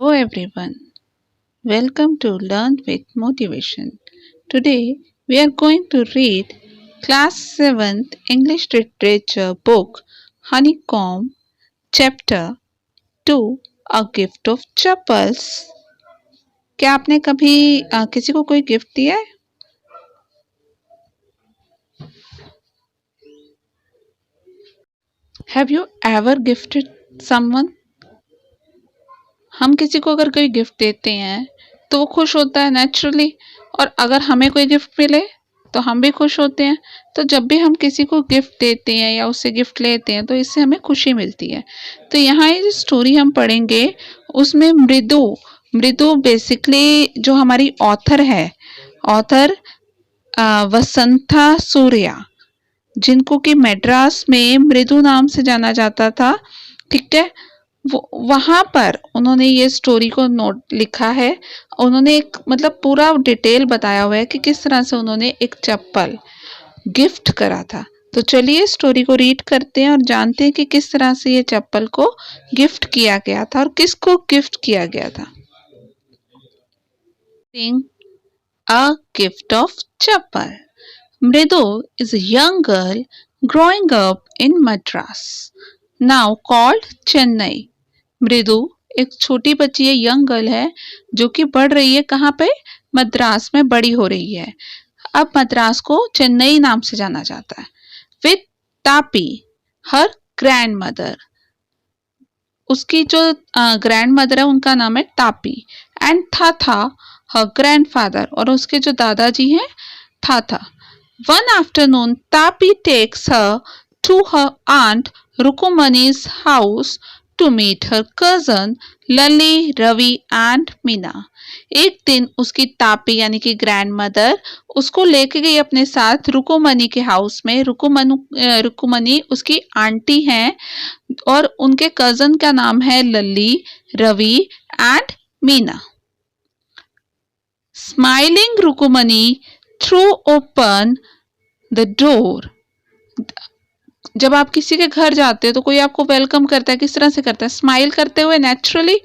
Hello everyone, welcome to Learn with Motivation. Today we are going to read Class 7th English Literature book Honeycomb, Chapter 2 A Gift of Chapels. क्या आपने कभी किसी को कोई gift दिया है? Have you ever gifted someone? हम किसी को अगर कोई गिफ्ट देते हैं तो वो खुश होता है नेचुरली, और अगर हमें कोई गिफ्ट मिले तो हम भी खुश होते हैं। तो जब भी हम किसी को गिफ्ट देते हैं या उससे गिफ्ट लेते हैं तो इससे हमें खुशी मिलती है। तो यहाँ ये जो स्टोरी हम पढ़ेंगे उसमें मृदु मृदु बेसिकली जो हमारी ऑथर है, ऑथर वसंता सूर्या, जिनको कि मद्रास में मृदु नाम से जाना जाता था, ठीक है। वहां पर उन्होंने ये स्टोरी को नोट लिखा है। उन्होंने एक मतलब पूरा डिटेल बताया हुआ है कि किस तरह से उन्होंने एक चप्पल गिफ्ट करा था। तो चलिए स्टोरी को रीड करते हैं और जानते हैं कि किस तरह से ये चप्पल को गिफ्ट किया गया था और किसको गिफ्ट किया गया था। A gift of chappal. Mridu is a young girl growing up in Madras, now called Chennai. मृदु एक छोटी बच्ची है, यंग गर्ल है, जो कि बढ़ रही है कहाँ पे? मद्रास में बड़ी हो रही है। अब मद्रास को चेन्नई नाम से जाना जाता है। With Tapi her grandmother, उसकी जो ग्रैंड मदर है उनका नाम है Tapi, and Thatha her grandfather, और उसके जो दादाजी हैं Thatha. One afternoon Tapi takes her to her aunt Rukumani's house to meet her cousin Lali, Ravi and Meena. एक दिन उसकी तापी यानी कि ग्रैंड मदर उसको लेके गई अपने साथ रुकुमनी के हाउस में। रुकुमनी उसकी आंटी हैं और उनके कजन का नाम है Lalli, Ravi and Meena. Smiling Rukumani threw open the door. जब आप किसी के घर जाते हो तो कोई आपको वेलकम करता है, किस तरह से करता है? स्माइल करते हुए नेचुरली।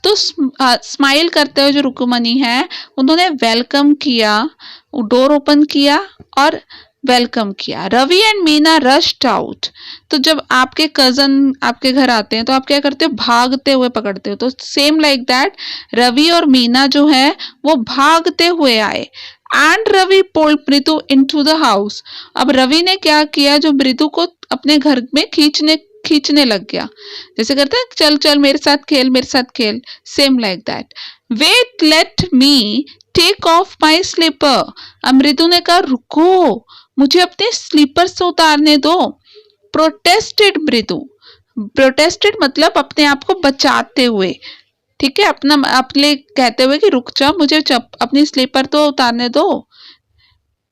तो स्माइल करते हुए जो रुकुमनी है उन्होंने वेलकम किया, डोर ओपन किया और वेलकम किया। Ravi and Meena rushed out. तो जब आपके कजन आपके घर आते हैं तो आप क्या करते हो? भागते हुए पकड़ते हो। तो सेम लाइक दैट रवि और मीना जो है वो भागते हुए आए। एंड रवि पुल्ड मृदु इनटू द हाउस। अब रवि ने क्या किया? जो मृदु को अपने घर में खींचने लग गया, जैसे करते हैं चल चल मेरे साथ खेल, मेरे साथ खेल, same like that. Wait let me take off my slipper. अब मृदु ने कहा रुको, मुझे अपने स्लीपर से उतारने दो। प्रोटेस्टेड मृदु। प्रोटेस्टेड मतलब अपने आप को बचाते हुए, ठीक है, अपना अपने कहते हुए कि रुक जाओ, मुझे अपनी स्लीपर तो उतारने दो।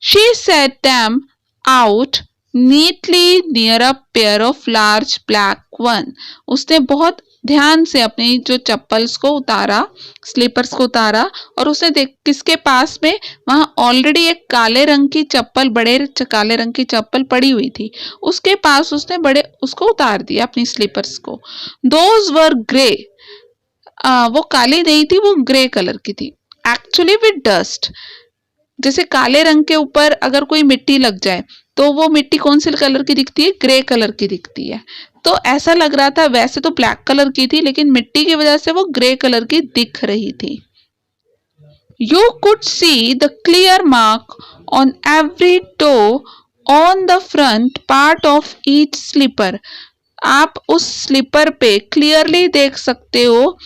She said them out neatly near a pair of large black one. उसने बहुत ध्यान से अपनी जो चप्पल्स को उतारा, स्लीपर्स को उतारा, और उसने देख किसके पास में? वहां ऑलरेडी एक काले रंग की चप्पल, बड़े काले रंग की चप्पल पड़ी हुई थी, उसके पास उसने बड़े उसको उतार दिया अपनी स्लीपर्स को। Those were grey. वो काली नहीं थी, वो ग्रे कलर की थी। Actually with dust. जैसे काले रंग के ऊपर अगर कोई मिट्टी लग जाए तो वो मिट्टी कौन से कलर की दिखती है? ग्रे कलर की दिखती है। तो ऐसा लग रहा था, वैसे तो ब्लैक कलर की थी लेकिन मिट्टी की वजह से वो ग्रे कलर की दिख रही थी। You could see the clear mark on every toe on the front part of each slipper. आप उस स्लीपर पे क्लियरली देख सकते हो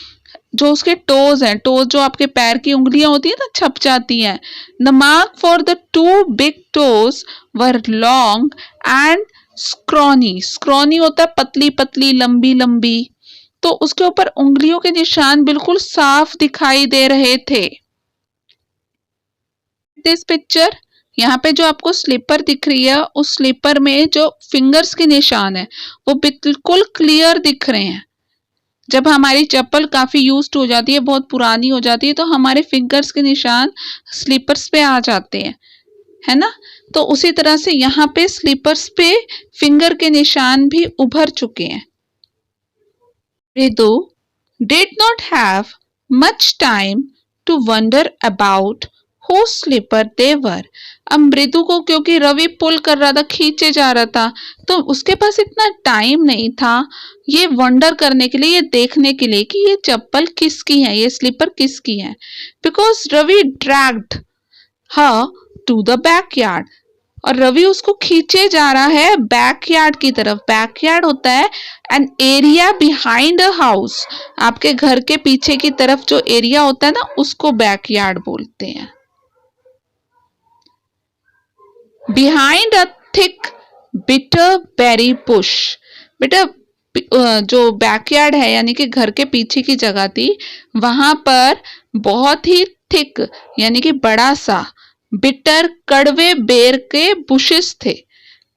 जो उसके टोज हैं, टोज जो आपके पैर की उंगलियां होती है ना, छप जाती हैं। The mark for the two big toes were long and scrawny. Scrawny होता है पतली पतली, लंबी लंबी। तो उसके ऊपर उंगलियों के निशान बिल्कुल साफ दिखाई दे रहे थे। दिस पिक्चर, यहाँ पे जो आपको स्लीपर दिख रही है, उस स्लीपर में जो फिंगर्स के निशान है वो बिल्कुल क्लियर दिख रहे हैं। जब हमारी चप्पल काफी यूज्ड हो जाती है, बहुत पुरानी हो जाती है, तो हमारे फिंगर्स के निशान स्लीपर्स पे आ जाते हैं, है ना। तो उसी तरह से यहाँ पे स्लीपर्स पे फिंगर के निशान भी उभर चुके हैं। मृदु did not have much time to wonder about whose slipper they were. अब मृदु को क्योंकि रवि पुल कर रहा था, खींचे जा रहा था, तो उसके पास इतना टाइम नहीं था ये वंडर करने के लिए, ये देखने के लिए कि ये चप्पल किसकी है, ये स्लीपर किसकी है. Because Ravi dragged her to the backyard. और रवि उसको खींचे जा रहा है बैकयार्ड की तरफ. बैकयार्ड होता है an area behind a house. आपके घर के पीछे की तरफ जो एरिया होता है ना, उसको बैकयार्ड बोलते हैं. Behind a thick bitter berry bush. बेटा जो बैकयार्ड है यानी कि घर के पीछे की जगह थी, वहां पर बहुत ही थिक यानी कि बड़ा सा बिटर कड़वे बेर के बुशेस थे.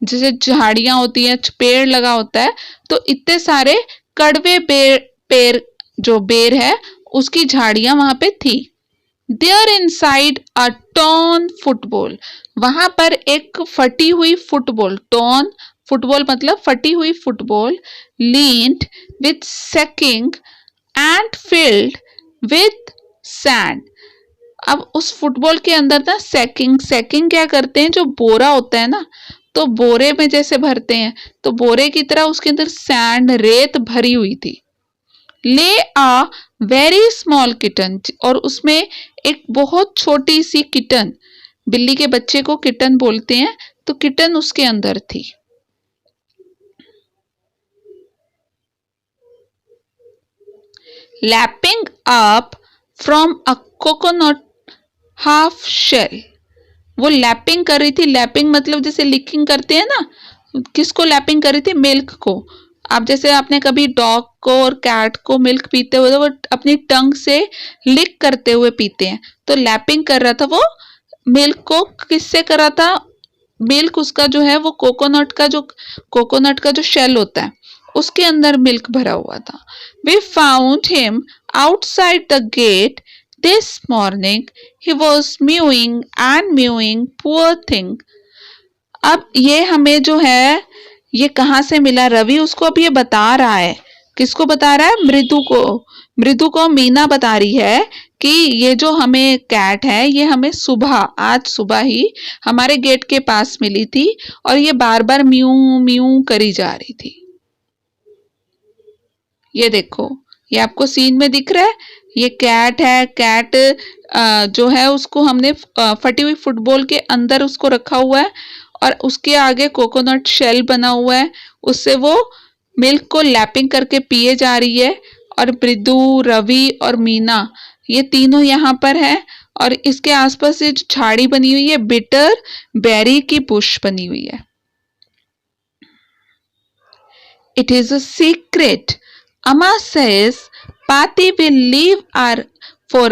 जैसे झाड़ियां होती है, पेड़ लगा होता है, तो इतने सारे कड़वे पेड़ जो बेर है उसकी झाड़ियां वहां पे थी. There inside a torn football. वहां पर एक फटी हुई फुटबॉल, टॉर्न फुटबॉल मतलब फटी हुई football, leaned with sacking and filled with sand. अब उस फुटबॉल के अंदर ना सैकिंग क्या करते हैं, जो बोरा होता है ना, तो बोरे में जैसे भरते हैं, तो बोरे की तरह उसके अंदर सैंड रेत भरी हुई थी. ले आ वेरी स्मॉल किटन. और उसमें एक बहुत छोटी सी किटन, बिल्ली के बच्चे को किटन बोलते हैं, तो किटन उसके अंदर थी. Lapping up from a coconut half shell. वो लैपिंग कर रही थी. लैपिंग मतलब जैसे लिकिंग करते हैं ना, किसको लैपिंग कर रही थी, मिल्क को. आप जैसे आपने कभी डॉग को और कैट को मिल्क पीते हुए, तो वो अपनी टंग से लिक करते हुए पीते हैं, तो लैपिंग कर रहा था वो मिल्क को. किससे कर रहा था, मिल्क उसका जो है वो कोकोनट का जो शेल होता है उसके अंदर मिल्क भरा हुआ था. We found him outside the gate this morning. He was mewing and mewing, poor thing. अब ये हमें जो है ये कहाँ से मिला, रवि उसको अब ये बता रहा है. किसको बता रहा है, मृदु को मीना बता रही है कि ये जो हमें कैट है ये हमें आज सुबह ही हमारे गेट के पास मिली थी और ये बार बार म्यू म्यू करी जा रही थी. ये देखो, ये आपको सीन में दिख रहा है, ये कैट है. कैट जो है उसको हमने फटी हुई फुटबॉल के अंदर उसको रखा हुआ है और उसके आगे कोकोनट शेल बना हुआ है, उससे वो मिल्क को लैपिंग करके पिए जा रही है. और मृदु, रवि और मीना ये तीनों यहाँ पर है और इसके आसपास ये झाड़ी बनी हुई है, बिटर बेरी की बुश बनी हुई है. It is a secret. Amma says Pati will leave for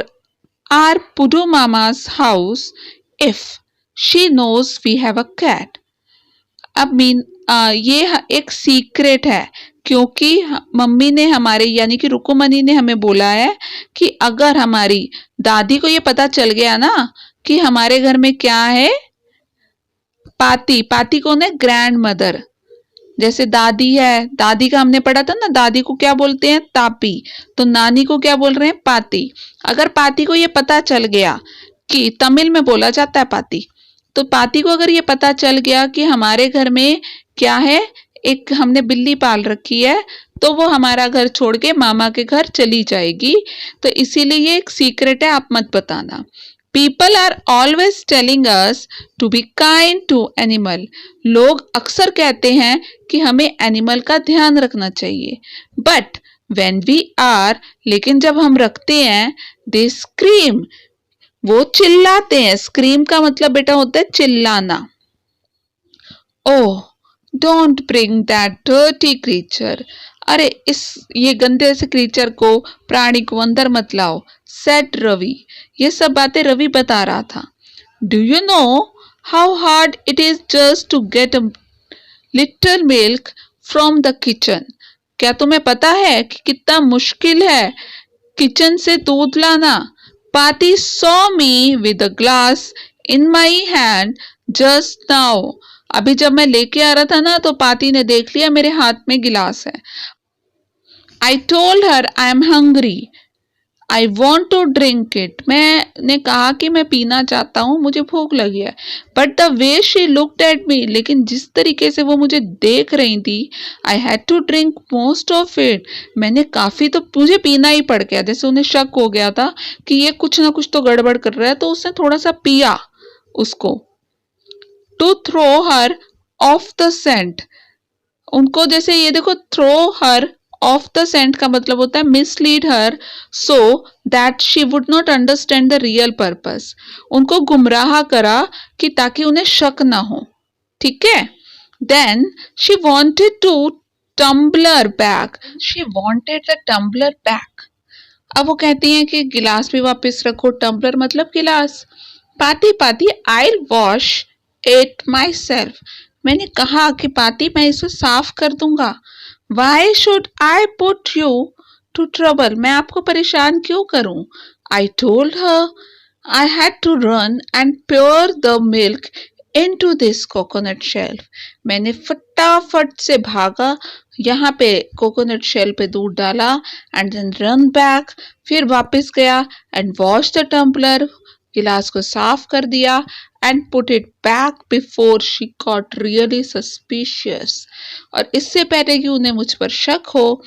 our Pudu Mama's house if she knows we have a cat. अब ये एक सीक्रेट है क्योंकि मम्मी ने हमारे यानी कि रुकुमनी ने हमें बोला है कि अगर हमारी दादी को ये पता चल गया ना कि हमारे घर में क्या है, पाती कौन है, ग्रैंड मदर. जैसे दादी है, दादी का हमने पढ़ा था ना, दादी को क्या बोलते हैं, तापी, तो नानी को क्या बोल रहे हैं, पाती. अगर पाती को ये पता चल गया कि तमिल में बोला जाता है पाती, तो पाती को अगर ये पता चल गया कि हमारे घर में क्या है, एक हमने बिल्ली पाल रखी है, तो वो हमारा घर छोड़ के मामा के घर चली जाएगी. तो इसीलिए ये एक सीक्रेट है, आप मत बताना. People are always telling us to be kind to animal. लोग अक्सर कहते हैं कि हमें एनिमल का ध्यान रखना चाहिए. But when we are, लेकिन जब हम रखते हैं, they scream. वो चिल्लाते हैं. स्क्रीम का मतलब बेटा होता है चिल्लाना. Oh, don't bring that dirty creature. अरे ये गंदे से क्रीचर को, प्राणी को अंदर मत लाओ. Said रवि. ये सब बातें रवि बता रहा था. Do you know how hard it is just to get a little milk from the kitchen? क्या तुम्हें पता है कि कितना मुश्किल है किचन से दूध लाना? Pati saw me with a glass in my hand just now. अभी जब मैं लेके आ रहा था ना, तो पाती ने देख लिया मेरे हाथ में गिलास है. I told her I am hungry. I want to drink it, मैंने कहा कि मैं पीना चाहता हूँ, मुझे भूख लगी है। But the way she looked at me, लेकिन जिस तरीके से वो मुझे देख रही थी, I had to drink most of it, मैंने काफ़ी तो मुझे पीना ही पड़ गया। जैसे उन्हें शक हो गया था कि ये कुछ ना कुछ तो गड़बड़ कर रहा है, तो उसने थोड़ा सा पिया उसको। To throw her off the scent, उनको जैसे ये देखो, throw her off the scent का मतलब होता है mislead her so that she would not understand the real purpose, उनको गुमराह करा कि ताकि उन्हें शक ना हो, ठीक है। Then she wanted to tumbler back, she wanted the tumbler back. अब वो कहती हैं कि गिलास भी वापस रखो, टम्बलर मतलब गिलास। पाती पाती I wash it myself, मैंने कहा कि पाती मैं इसे साफ कर दूंगा। Why should I put you to trouble, मैं आपको परेशान क्यों करूं। I told her I had to run and pour the milk into this coconut shell, मैंने फटाफट से भागा, यहाँ पे कोकोनट शेल पे दूध डाला, एंड देन रन बैक, फिर वापस गया, एंड वॉश द टम्पलर, गिलास को साफ कर दिया, and put it back before she got really suspicious, और इससे पहले कि उन्हें मुझ पर शक हो,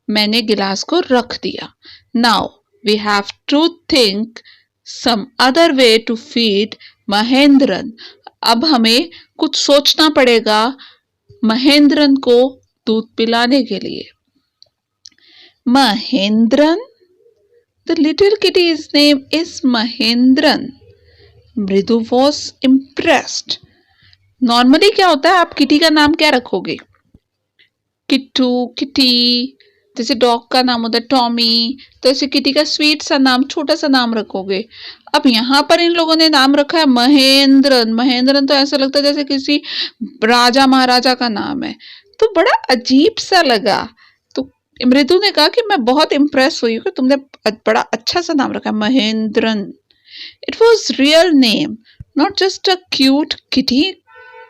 मैंने गिलास को रख दिया। Now we have to think some other way to feed Mahendran, अब हमें कुछ सोचना पड़ेगा महेंद्रन को दूध पिलाने के लिए। Mahendran, the little kitty's name is Mahendran. मृदु was impressed। नॉर्मली क्या होता है, आप किटी का नाम क्या रखोगे, किट्टू, किटी, जैसे डॉग का नाम होता है टॉमी, तो ऐसे किटी का स्वीट सा नाम, छोटा सा नाम रखोगे। अब यहाँ पर इन लोगों ने नाम रखा है महेंद्रन, महेंद्रन तो ऐसा लगता है जैसे किसी राजा महाराजा का नाम है, तो बड़ा अजीब सा लगा। तो मृदु ने कहा कि मैं बहुत इम्प्रेस हुई हूँ कि तुमने बड़ा अच्छा सा नाम रखा है, Mahendran. It was real name, not just a cute kitty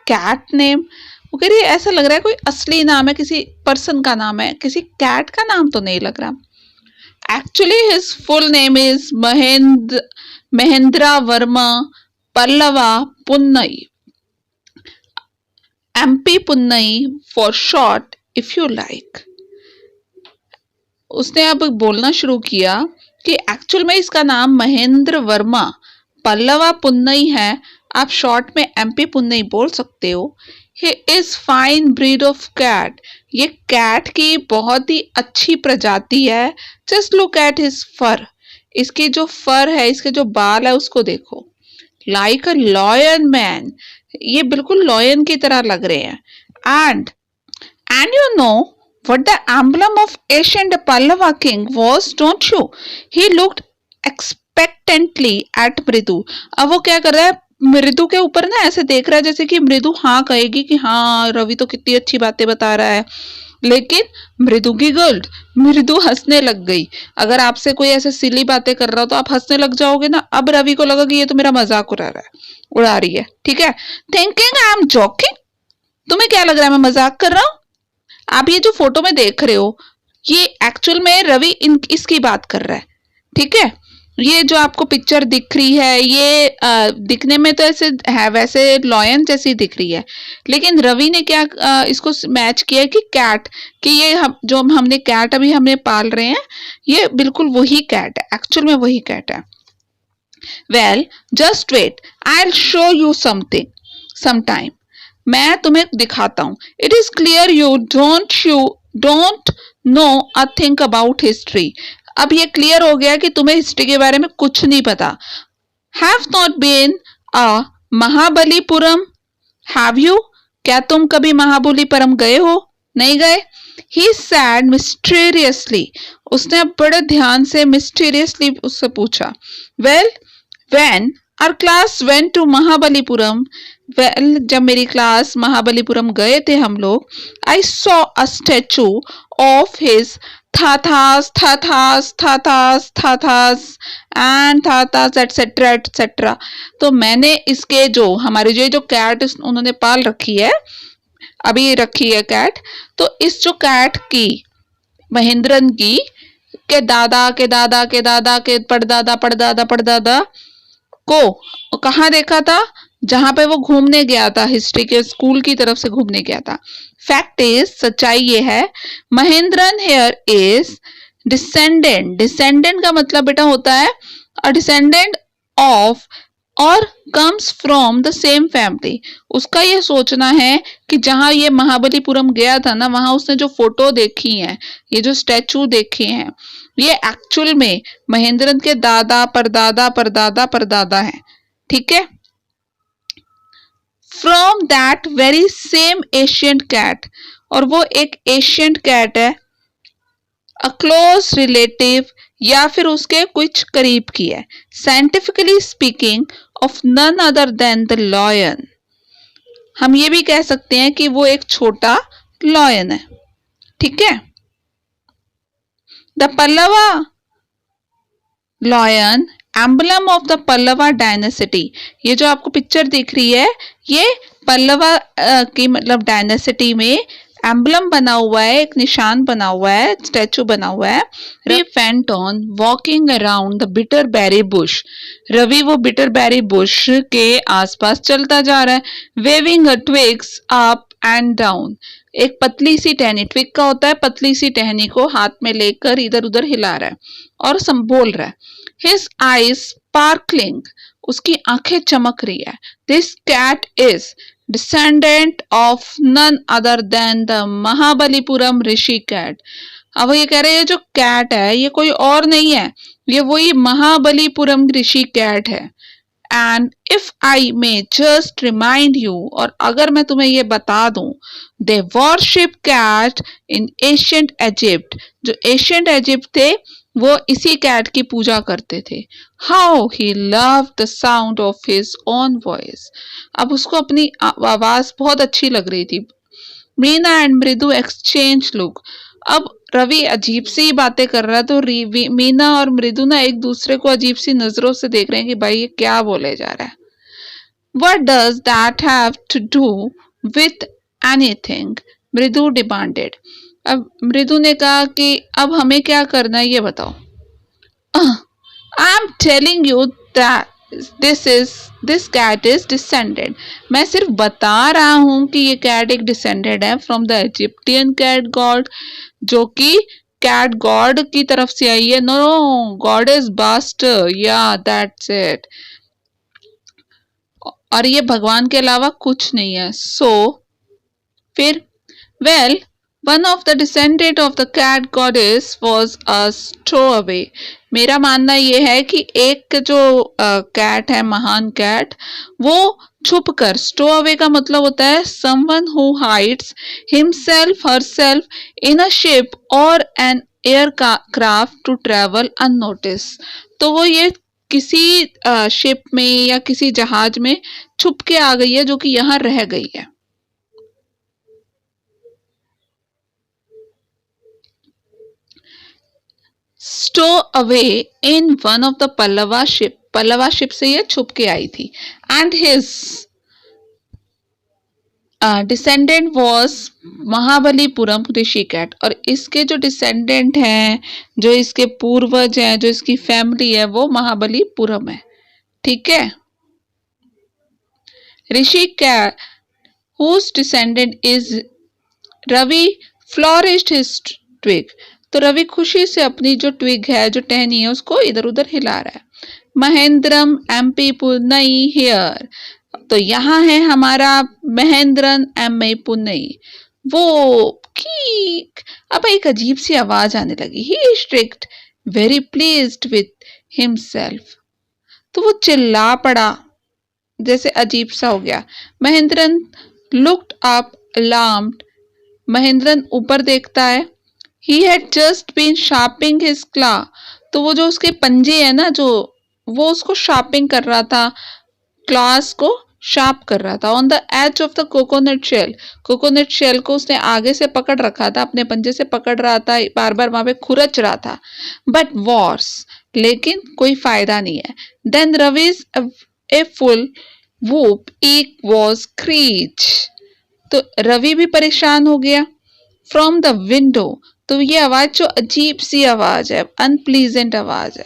cat name. वो कह रही है ऐसा लग रहा है कोई असली नाम है, किसी पर्सन का नाम है, किसी कैट का नाम तो नहीं लग रहा। Actually his full name is Mahindra Verma Pallava पुन्नई, MP पुन्नई for short if you like. उसने अब बोलना शुरू किया कि एक्चुअल में इसका नाम महेंद्र वर्मा पल्लवा पुन्नई है, आप शॉर्ट में MP पुन्नई बोल सकते हो। He is fine breed of cat, ये कैट की बहुत ही अच्छी प्रजाति है। Just look at his fur, इसके जो फर है, इसके जो बाल है उसको देखो। Like a lion man, ये बिल्कुल लॉयन की तरह लग रहे हैं। And you know what the emblem of ancient Pallava king was, don't you? He looked expectantly at मृदु। अब वो क्या कर रहा है, मृदु के ऊपर ना ऐसे देख रहा है जैसे कि मृदु हाँ कहेगी कि हाँ रवि तो कितनी अच्छी बातें बता रहा है, लेकिन मृदु की गर्ल, मृदु हंसने लग गई। अगर आपसे कोई ऐसे सिली बातें कर रहा हो तो आप हंसने लग जाओगे ना। अब रवि को लगा कि ये तो मेरा मजाक उड़ा रही है, ठीक है। थिंकिंग आई एम जोकिंग, तुम्हें क्या लग रहा है मैं मजाक कर रहा हूँ। आप ये जो फोटो में देख रहे हो, ये एक्चुअल में रवि इसकी बात कर रहा है, ठीक है। ये जो आपको पिक्चर दिख रही है, ये दिखने में तो ऐसे है, वैसे लॉयन जैसी दिख रही है, लेकिन रवि ने क्या इसको मैच किया कि कैट, कि ये जो हमने कैट अभी हमने पाल रहे हैं, ये बिल्कुल वही कैट है, एक्चुअल में वही कैट है। Well just wait, I will show you something sometime, मैं तुम्हें दिखाता हूँ। It is clear you don't know a thing about history, अब ये क्लियर हो गया कि तुम्हें हिस्ट्री के बारे में कुछ नहीं पता। Have not been a Mahabalipuram, have you, क्या तुम कभी महाबलीपुरम गए हो, नहीं गए। ही सैड मिस्टीरियसली, उसने बड़े ध्यान से मिस्टीरियसली उससे पूछा। Well when our class went to Mahabalipuram, well जब मेरी क्लास महाबलीपुरम गए थे हम लोग, I saw a statue of his Thathas and Thathas etcetera etcetera. तो मैंने इसके जो हमारे जो कैट उन्होंने पाल रखी है, अभी रखी है कैट, तो इस जो कैट की, महेंद्रन की के दादा के दादा के दादा के परदादा परदादा परदादा को कहाँ देखा था, जहां पे वो घूमने गया था, हिस्ट्री के स्कूल की तरफ से घूमने गया था। फैक्ट इज, सच्चाई ये है, Mahendran here is descendant. Descendant का मतलब बेटा होता है अ डिसेंडेंट ऑफ और comes from the same family. उसका ये सोचना है कि जहां ये महाबलीपुरम गया था ना, वहां उसने जो फोटो देखी है, ये जो स्टैचू देखे हैं, ये एक्चुअल में महेंद्रन के दादा परदादा परदादा परदादा है। ठीक है, from that very same ancient cat, और वो एक एशियंट कैट है, अ क्लोज रिलेटिव या फिर उसके कुछ करीब की है। Scientifically speaking of none other than the lion. हम ये भी कह सकते हैं कि वो एक छोटा लॉयन है। ठीक है, the Pallava lion emblem of the Pallava dynasty. ये जो आपको पिक्चर दिख रही है, ये पल्लवा की मतलब डायनेसिटी में एम्बलम बना हुआ है, एक निशान बना हुआ है, स्टैचू बना हुआ है। Ravi went on walking around the bitter berry bush. Ravi वो बिटर बेरी बुश के आसपास चलता जा रहा है, waving a twigs up and down. एक पतली सी टहनी, ट्विग का होता है, पतली सी टहनी को हाथ में लेकर इधर उधर हिला रहा है और बोल रहा है। हिज आईज स्पार्कलिंग, उसकी आंखें चमक रही है। This cat is descendant of none other than the Mahabalipuram Rishi cat. अब ये कह रहे हैं जो कैट है ये कोई और नहीं है, ये वही महाबलीपुरम ऋषि कैट है। And if I may just remind you, और अगर मैं तुम्हें ये बता दूं, they worship cat in ancient Egypt. जो एशियंट इजिप्ट थे वो इसी कैट की पूजा करते थे। How he love the sound of his own voice. अब उसको अपनी आवाज बहुत अच्छी लग रही थी। Meena and Mridu exchange look. अब रवि अजीब सी बातें कर रहा है तो मीना और मृदु ना एक दूसरे को अजीब सी नजरों से देख रहे हैं कि भाई ये क्या बोले जा रहा है। What does that have to do with anything? मृदु डिमांडेड। अब मृदु ने कहा कि अब हमें क्या करना है ये बताओ। I am telling you that this cat is descended. मैं सिर्फ बता रहा हूं कि ये कैट एक डिसेंडेड है from the Egyptian cat god, जो कि कैट गॉड की तरफ से आई है। No, god is Bastet, yeah that's it. और ये भगवान के अलावा कुछ नहीं है। सो फिर well, one of the descendant of the cat goddess was a stowaway. मेरा मानना यह है कि एक जो कैट है, महान कैट, वो छुप कर, स्टोअवे का मतलब होता है someone who hides himself herself in a ship और an aircraft to travel unnoticed. तो वो ये किसी शिप में या किसी जहाज में छुप के आ गई है जो कि यहाँ रह गई है। Stowaway in one of the Pallava ship. Pallava ship से ये छुप के आई थी। And his descendant was Mahabalipuram Rishi cat. और इसके जो डिसेंडेंट हैं, जो इसके पूर्वज हैं, जो इसकी फैमिली है, वो महाबलीपुरम है। ठीक है, Rishi cat whose descendant is Ravi flourished his twig. तो रवि खुशी से अपनी जो ट्विग है, जो टहनी है, उसको इधर उधर हिला रहा है। महेंद्रम एमपी पुनई हियर। तो यहाँ है हमारा महेंद्रन एम पुनई। वो की अब एक अजीब सी आवाज आने लगी। He shrieked very pleased with himself. तो वो चिल्ला पड़ा, जैसे अजीब सा हो गया। Mahendran looked up alarmed. Mahendran ऊपर देखता है। He had just been sharpening his claw। तो वो जो उसके पंजे है ना, जो वो उसको शार्पिंग कर रहा था, क्लॉस को शार्प कर रहा था। On the edge of the coconut shell. Coconut shell को उसने आगे से पकड़ रखा था, अपने पंजे से पकड़ रहा था, बार बार वहां पे खुरच रहा था। बट वॉर्स, लेकिन कोई फायदा नहीं है। Then Raviz a full whoop एक वॉज क्रीच। तो रवि भी परेशान हो गया। From the window. तो ये आवाज जो अजीब सी आवाज है, अनप्लीजेंट आवाज है,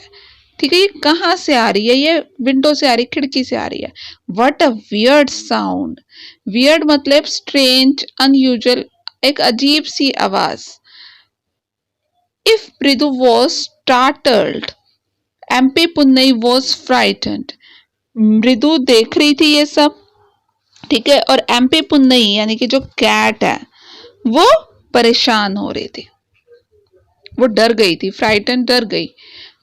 ठीक है, ये कहाँ से आ रही है? ये विंडो से आ रही है, खिड़की से आ रही है। What a weird sound. Weird मतलब स्ट्रेंज, अनयूजुअल, एक अजीब सी आवाज। इफ मृदु was startled, MP पुन्नई was frightened. मृदु देख रही थी ये सब, ठीक है, और एमपी पुन्नई यानी कि जो कैट है वो परेशान हो रही थी, वो डर गई थी, फ्राइटन, डर गई।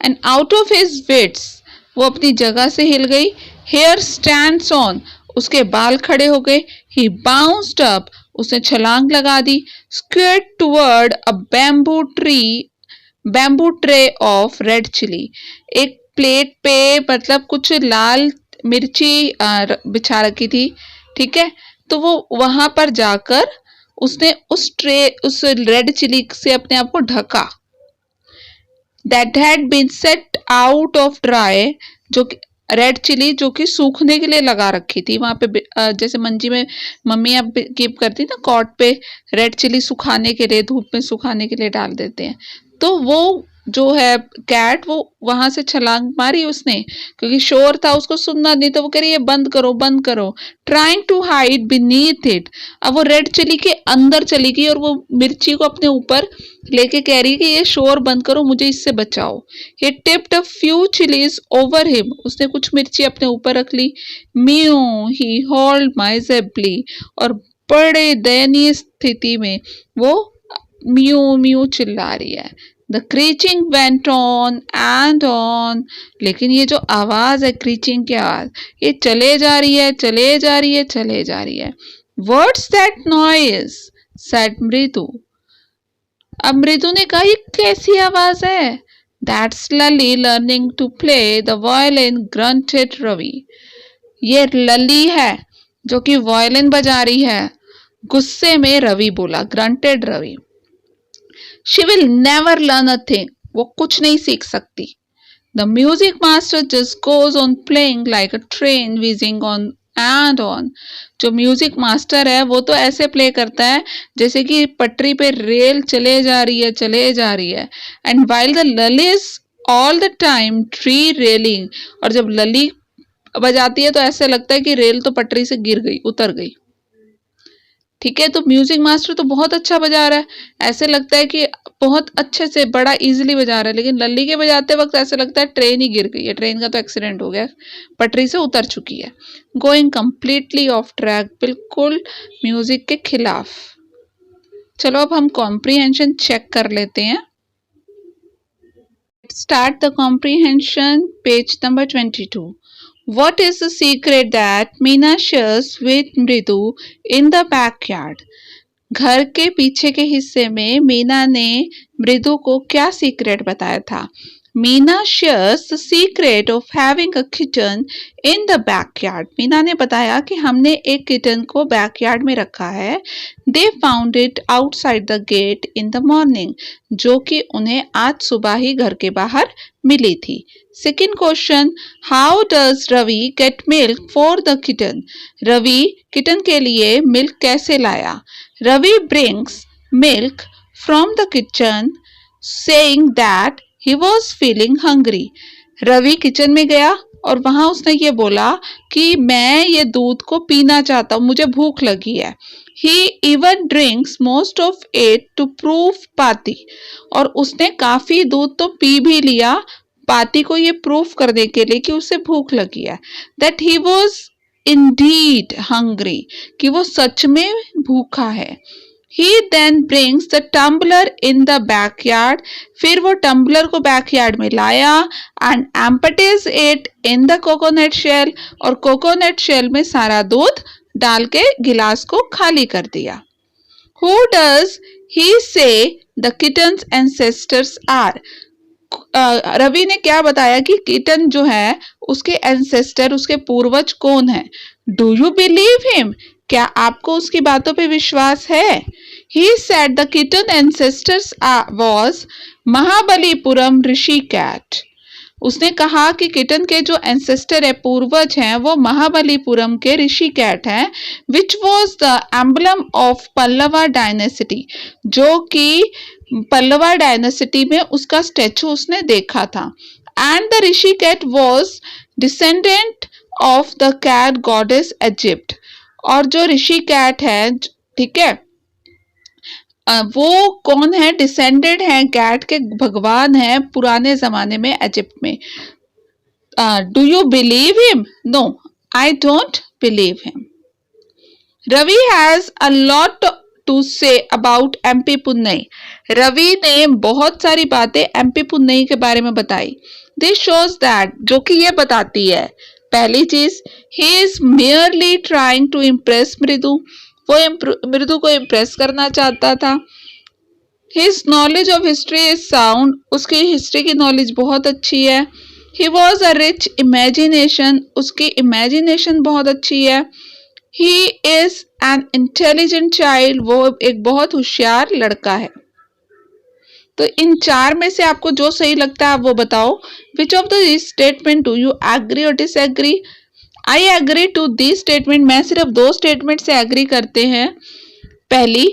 And out of his wits, वो अपनी जगह से हिल गई। हेयर स्टैंड्स ऑन, उसके बाल खड़े हो गए। ही बाउंस्ड अप, उसने छलांग लगा दी। Scurried toward a bamboo tray of red chilli, एक प्लेट पे मतलब कुछ लाल मिर्ची बिछा रखी थी, ठीक है, तो वो वहां पर जाकर उसने उस रेड चिली से अपने आप को ढका। That had been set out of dry, जो रेड चिली जो कि सूखने के लिए लगा रखी थी वहां पे, जैसे मंजी में मम्मी अब कीप करती ना कॉट पे रेड चिली सुखाने के लिए, धूप में सुखाने के लिए डाल देते हैं। तो वो जो है कैट, वो वहां से छलांग मारी उसने, क्योंकि शोर था, उसको सुनना नहीं, तो वो कह रही है बंद करो बंद करो। Trying to hide beneath it, अब वो रेड चिली के अंदर चली गई और वो मिर्ची को अपने ऊपर लेके कह रही है कि ये शोर बंद करो, मुझे इससे बचाओ। He tipped a few chillies over him, उसने कुछ मिर्ची अपने ऊपर रख ली। म्यू ही हॉल्ड माइजरली, और बड़े दयनीय स्थिति में वो म्यू म्यू चिल्ला रही है। The screeching went on and on, लेकिन ये जो आवाज है क्रीचिंग की आवाज, ये चले जा रही है, चले जा रही है, चले जा रही है। व्हाट्स दैट नॉइज, सेड मृदु। अब मृदु ने कहा ये कैसी आवाज है? That's Lalli learning to play the violin, grunted Ravi. ये लली है जो कि वायलिन बजा रही है, गुस्से में रवि बोला, grunted Ravi. She will never learn a thing, वो कुछ नहीं सीख सकती। The music master just goes on playing like a train wheezing on and on. जो म्यूजिक मास्टर है वो तो ऐसे प्ले करता है जैसे कि पटरी पे रेल चले जा रही है, चले जा रही है। And while the Lalli's all the time trilling, और जब लली बजाती है तो ऐसे लगता है कि रेल तो पटरी से गिर गई, उतर गई, ठीक है। तो म्यूजिक मास्टर तो बहुत अच्छा बजा रहा है, ऐसे लगता है कि बहुत अच्छे से बड़ा इजीली बजा रहा है, लेकिन लल्ली के बजाते वक्त ऐसे लगता है ट्रेन ही गिर गई है, ट्रेन का तो एक्सीडेंट हो गया, पटरी से उतर चुकी है। गोइंग कंप्लीटली ऑफ ट्रैक, बिल्कुल म्यूजिक के खिलाफ। चलो अब हम कॉम्प्रीहेंशन चेक कर लेते हैं। Start the comprehension, page number 22. What is the secret that Meena shares with Mridu in the backyard? घर के पीछे के हिस्से में मीना ने मृदु को क्या सीक्रेट बताया था? Meena shares the secret of having a kitten in the backyard. Meena ने बताया कि हमने एक किटन को बैकयार्ड में रखा है। They found it outside the get in the morning, जो कि उन्हें आज सुबह ही घर के बाहर मिली थी। Second question, how does Ravi get milk for the kitten? Ravi kitten के लिए मिल्क कैसे लाया? Ravi brings milk from the kitchen saying that he was feeling hungry. Ravi kitchen में गया और वहां उसने ये बोला कि मैं ये दूध को पीना चाहता हूँ, मुझे भूख लगी है। He even drinks most of it to prove Paati, और उसने काफी दूध तो पी भी लिया पाती को ये प्रूफ करने के लिए कि उसे भूख लगी है। That he was Indeed hungry, कि वो सच में भूखा है। He then brings the tumbler in the backyard, फिर वो टम्बलर को बैकयार्ड में लाया and empties it in the coconut shell, और कोकोनट शेल में सारा दूध डाल के गिलास को खाली कर दिया। Who does he say the kitten's ancestors are? Ravi ने क्या बताया कि किटन जो है उसके एंसेस्टर, उसके पूर्वज कौन है? Do you believe him? क्या आपको उसकी बातों पे विश्वास है? He said the kitten ancestors was Mahabalipuram Rishi cat. उसने कहा कि किटन के जो एंसेस्टर है, पूर्वज हैं, वो महाबलीपुरम के ऋषि कैट हैं, which was the emblem of Pallava dynasty, जो कि पल्लवा डायनेसिटी में उसका स्टैचू उसने देखा था। And the Rishi cat was descendant of the cat goddess Egypt. और जो ऋषि कैट है, ठीक है, वो कौन है? डिसेंडेड है, कैट के भगवान है पुराने जमाने में इजिप्ट में। Do you believe him? No, I don't believe him. Ravi has a lot to say about MP Punnai. Ravi ने बहुत सारी बातें एमपी पुन्नई के बारे में बताई। दिस शोज दैट, जो कि ये बताती है, पहली चीज, he is merely trying to impress Mridu. वो मृदु को इम्प्रेस करना चाहता था। His knowledge of history is sound. उसकी हिस्ट्री की नॉलेज बहुत अच्छी है। He was a rich imagination. उसकी इमेजिनेशन बहुत अच्छी है। He is an intelligent child. वो एक बहुत होशियार लड़का है। तो इन चार में से आपको जो सही लगता है आप वो बताओ। Which of the statement do you agree or disagree? I agree to this statement. मैं सिर्फ दो स्टेटमेंट से एग्री करते हैं। पहली,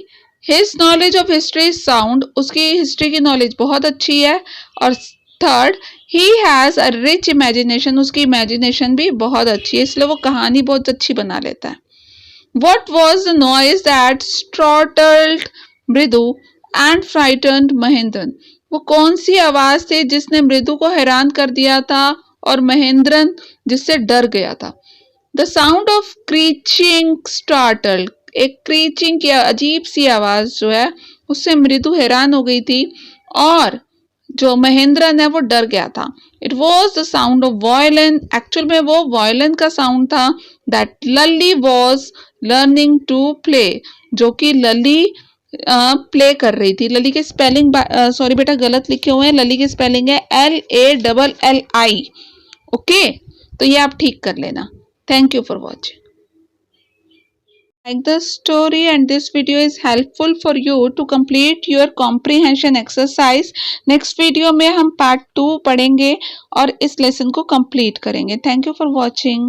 his knowledge of history is sound. उसकी हिस्ट्री की नॉलेज बहुत अच्छी है। और third, he has a rich imagination. उसकी इमेजिनेशन भी बहुत अच्छी है, इसलिए वो कहानी बहुत अच्छी बना लेता है। What was the noise that startled मृदु and frightened महेंद्रन? वो कौन सी आवाज थी जिसने मृदु को हैरान कर दिया था और महेंद्रन जिससे डर गया था? The sound of screeching startled. एक क्रीचिंग की अजीब सी आवाज जो है उससे मृदु हैरान हो गई थी और जो महेंद्रन है वो डर गया था। It was the sound of violin. Actual में वो वायलिन का साउंड था। That Lali was learning to play, जो कि लली प्ले कर रही थी। लली के स्पेलिंग सॉरी बेटा गलत लिखे हुए हैं। लली की स्पेलिंग है LALLI। ओके, तो ये आप ठीक कर लेना। Thank you for watching. Like the story and this video is helpful for you to complete your comprehension exercise. Next video में हम part 2 पढ़ेंगे और इस lesson को complete करेंगे। Thank you for watching.